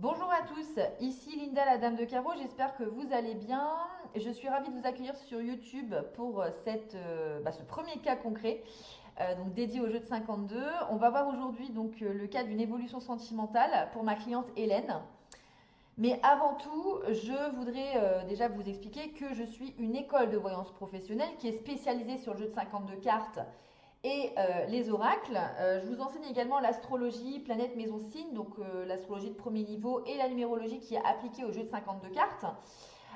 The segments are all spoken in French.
Bonjour à tous, ici Linda la Dame de Carreau, j'espère que vous allez bien. Je suis ravie de vous accueillir sur YouTube pour ce premier cas concret, donc dédié au jeu de 52. On va voir aujourd'hui le cas d'une évolution sentimentale pour ma cliente Hélène. Mais avant tout, je voudrais déjà vous expliquer que je suis une école de voyance professionnelle qui est spécialisée sur le jeu de 52 cartes et les oracles. Je vous enseigne également l'astrologie, planète, maison, signe, l'astrologie de premier niveau et la numérologie qui est appliquée au jeu de 52 cartes,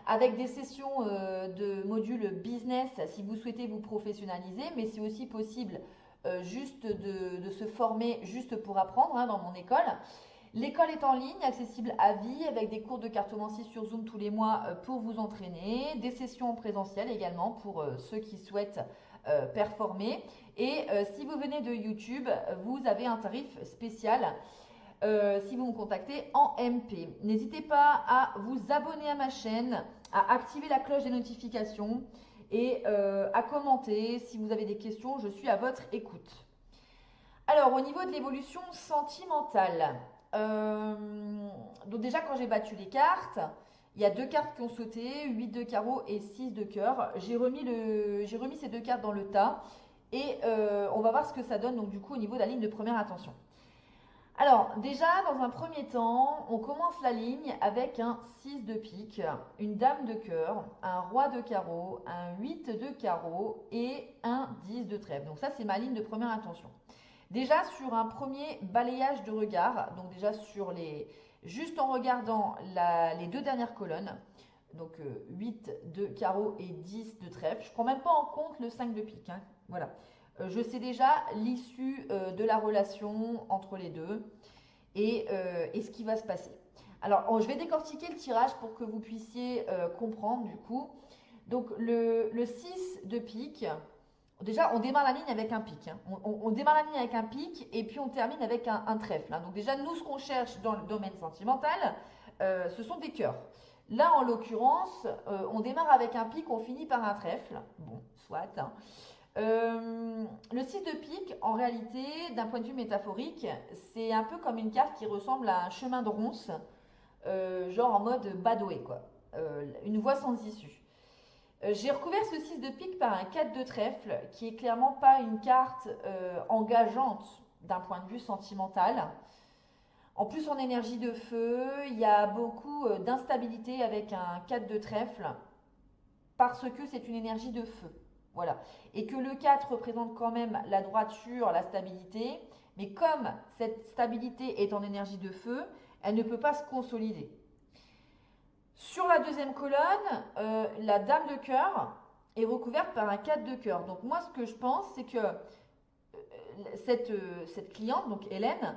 avec des sessions de modules business si vous souhaitez vous professionnaliser, mais c'est aussi possible juste de se former juste pour apprendre dans mon école. L'école est en ligne, accessible à vie, avec des cours de cartomancie sur Zoom tous les mois pour vous entraîner, des sessions en présentiel également pour ceux qui souhaitent performer. Et si vous venez de YouTube, vous avez un tarif spécial si vous me contactez en MP. N'hésitez pas à vous abonner à ma chaîne, à activer la cloche des notifications et à commenter. Si vous avez des questions, je suis à votre écoute. Alors, au niveau de l'évolution sentimentale, euh, donc déjà quand j'ai battu les cartes, il y a deux cartes qui ont sauté, 8 de carreau et 6 de cœur. J'ai remis ces deux cartes dans le tas et on va voir ce que ça donne donc du coup au niveau de la ligne de première attention. Alors déjà dans un premier temps, on commence la ligne avec un 6 de pique, une dame de cœur, un roi de carreau, un 8 de carreau et un 10 de trèfle. Donc ça c'est ma ligne de première attention. Déjà sur un premier balayage de regard, donc déjà juste en regardant les deux dernières colonnes, donc 8 de carreau et 10 de trèfle, je ne prends même pas en compte le 5 de pique, hein, voilà. Je sais déjà l'issue de la relation entre les deux et ce qui va se passer. Alors je vais décortiquer le tirage pour que vous puissiez comprendre du coup. Donc le 6 de pique, déjà, on démarre la ligne avec un pic, hein. On démarre la ligne avec un pic et puis on termine avec un trèfle, hein. Donc déjà, nous, ce qu'on cherche dans le domaine sentimental, ce sont des cœurs. Là, en l'occurrence, on démarre avec un pic, on finit par un trèfle. Bon, soit, hein. Le 6 de pique, en réalité, d'un point de vue métaphorique, c'est un peu comme une carte qui ressemble à un chemin de ronce, genre en mode Badoé, quoi. Une voie sans issue. J'ai recouvert ce 6 de pique par un 4 de trèfle, qui est clairement pas une carte engageante d'un point de vue sentimental. En plus, en énergie de feu, il y a beaucoup d'instabilité avec un 4 de trèfle, parce que c'est une énergie de feu. Voilà. Et que le 4 représente quand même la droiture, la stabilité, mais comme cette stabilité est en énergie de feu, elle ne peut pas se consolider. Sur la deuxième colonne, la dame de cœur est recouverte par un 4 de cœur. Donc moi, ce que je pense, c'est que cette cliente, donc Hélène,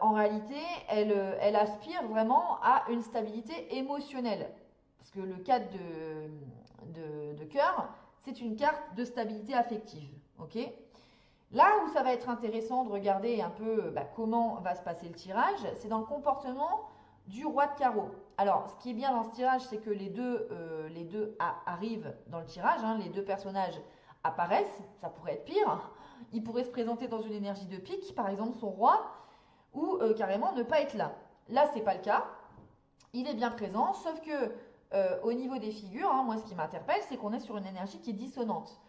en réalité, elle aspire vraiment à une stabilité émotionnelle. Parce que le 4 de cœur, c'est une carte de stabilité affective. Ok. Là où ça va être intéressant de regarder un peu comment va se passer le tirage, c'est dans le comportement du roi de carreau. Alors, ce qui est bien dans ce tirage, c'est que les deux arrivent dans le tirage, hein, les deux personnages apparaissent, ça pourrait être pire. Il pourrait se présenter dans une énergie de pique, par exemple son roi, ou carrément ne pas être là. Là, c'est pas le cas. Il est bien présent, sauf que au niveau des figures, hein, moi, ce qui m'interpelle, c'est qu'on est sur une énergie qui est dissonante.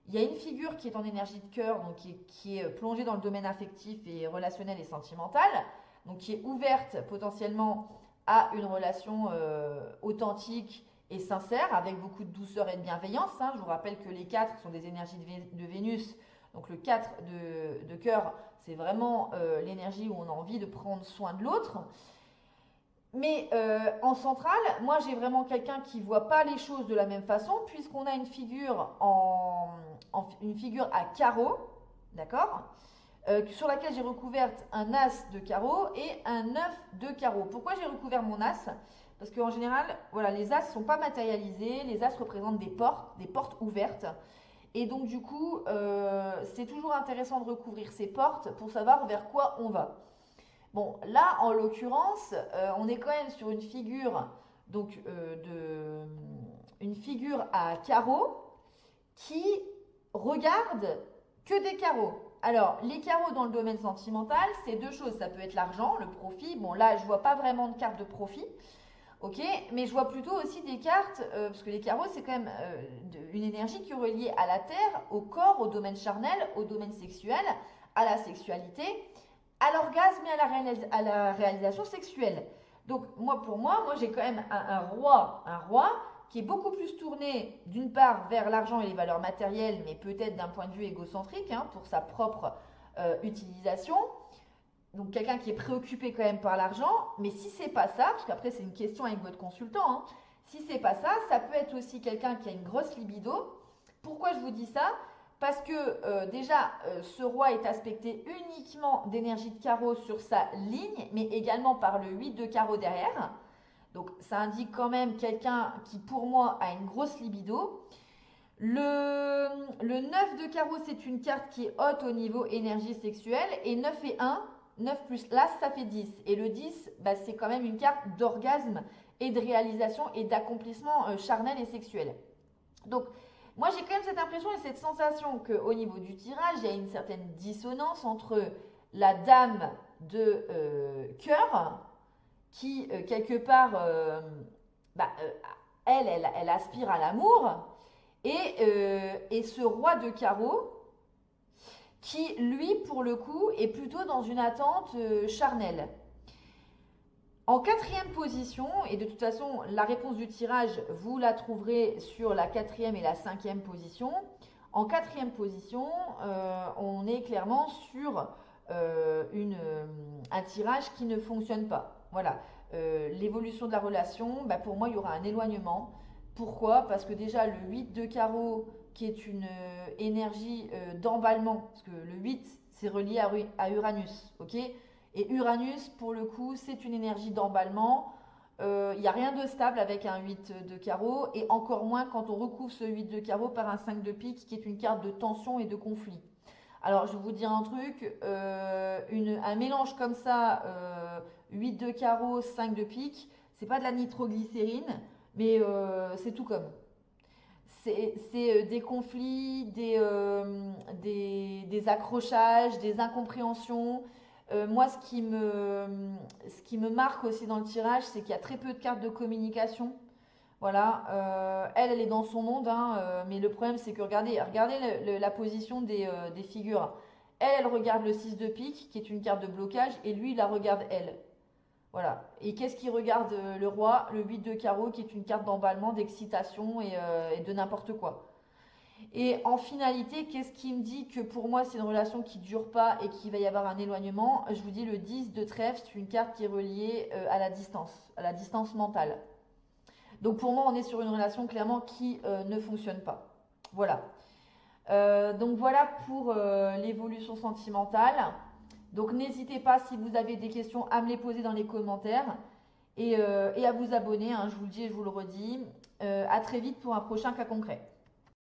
Il y a une figure qui est en énergie de cœur, donc qui est plongée dans le domaine affectif et relationnel et sentimental, donc qui est ouverte potentiellement à une relation authentique et sincère, avec beaucoup de douceur et de bienveillance, hein. Je vous rappelle que les 4 sont des énergies de Vénus, donc le 4 de cœur, c'est vraiment l'énergie où on a envie de prendre soin de l'autre. Mais en centrale, moi j'ai vraiment quelqu'un qui ne voit pas les choses de la même façon, puisqu'on a une figure une figure à carreau, d'accord, sur laquelle j'ai recouverte un as de carreau et un 9 de carreau. Pourquoi j'ai recouvert mon as? Parce qu'en général, voilà, les as ne sont pas matérialisés, les as représentent des portes ouvertes. Et donc du coup, c'est toujours intéressant de recouvrir ces portes pour savoir vers quoi on va. Bon, là, en l'occurrence, on est quand même sur une figure, une figure à carreaux qui regarde que des carreaux. Alors, les carreaux dans le domaine sentimental, c'est deux choses. Ça peut être l'argent, le profit. Bon, là, je vois pas vraiment de carte de profit. Ok, mais je vois plutôt aussi des cartes, parce que les carreaux, c'est quand même une énergie qui est reliée à la terre, au corps, au domaine charnel, au domaine sexuel, à la sexualité, à l'orgasme et à la réalisation sexuelle. Donc, pour moi, j'ai quand même un roi qui est beaucoup plus tourné, d'une part, vers l'argent et les valeurs matérielles, mais peut-être d'un point de vue égocentrique, hein, pour sa propre utilisation. Donc quelqu'un qui est préoccupé quand même par l'argent, mais si c'est pas ça, parce qu'après c'est une question avec votre consultant, hein, si c'est pas ça, ça peut être aussi quelqu'un qui a une grosse libido. Pourquoi je vous dis ça? Parce que déjà, ce roi est aspecté uniquement d'énergie de carreau sur sa ligne, mais également par le 8 de carreau derrière. Donc ça indique quand même quelqu'un qui pour moi a une grosse libido. Le 9 de carreau, c'est une carte qui est haute au niveau énergie sexuelle. Et 9 et 1, 9 plus l'As, ça fait 10. Et le 10, bah, c'est quand même une carte d'orgasme et de réalisation et d'accomplissement charnel et sexuel. Donc, moi, j'ai quand même cette impression et cette sensation qu'au niveau du tirage, il y a une certaine dissonance entre la dame de cœur qui, quelque part, bah, elle aspire à l'amour et ce roi de carreau qui, lui, pour le coup, est plutôt dans une attente charnelle. En quatrième position, et de toute façon, la réponse du tirage, vous la trouverez sur la quatrième et la cinquième position. En quatrième position, on est clairement sur un tirage qui ne fonctionne pas. Voilà. L'évolution de la relation, bah, pour moi, il y aura un éloignement. Pourquoi? Parce que déjà, le 8 de carreau, qui est une énergie d'emballement, parce que le 8, c'est relié à Uranus, ok? Et Uranus, pour le coup, c'est une énergie d'emballement. Il n'y a rien de stable avec un 8 de carreau, et encore moins quand on recouvre ce 8 de carreau par un 5 de pique, qui est une carte de tension et de conflit. Alors, je vais vous dire un truc, un mélange comme ça, 8 de carreau, 5 de pique, c'est pas de la nitroglycérine, mais c'est tout comme. C'est des conflits, des accrochages, des incompréhensions. Moi, ce qui me marque aussi dans le tirage, c'est qu'il y a très peu de cartes de communication. Voilà, elle est dans son monde, hein, mais le problème c'est que regardez la position des figures. Elle regarde le 6 de pique, qui est une carte de blocage, et lui, il la regarde elle. Voilà. Et qu'est-ce qu'il regarde le roi? Le 8 de carreau, qui est une carte d'emballement, d'excitation et de n'importe quoi. Et en finalité, qu'est-ce qui me dit que pour moi c'est une relation qui ne dure pas et qu'il va y avoir un éloignement? Je vous dis le 10 de trèfle, c'est une carte qui est reliée à la distance mentale. Donc pour moi, on est sur une relation clairement qui ne fonctionne pas. Voilà. Donc voilà pour l'évolution sentimentale. Donc n'hésitez pas si vous avez des questions à me les poser dans les commentaires et à vous abonner, hein, je vous le dis et je vous le redis. À très vite pour un prochain cas concret.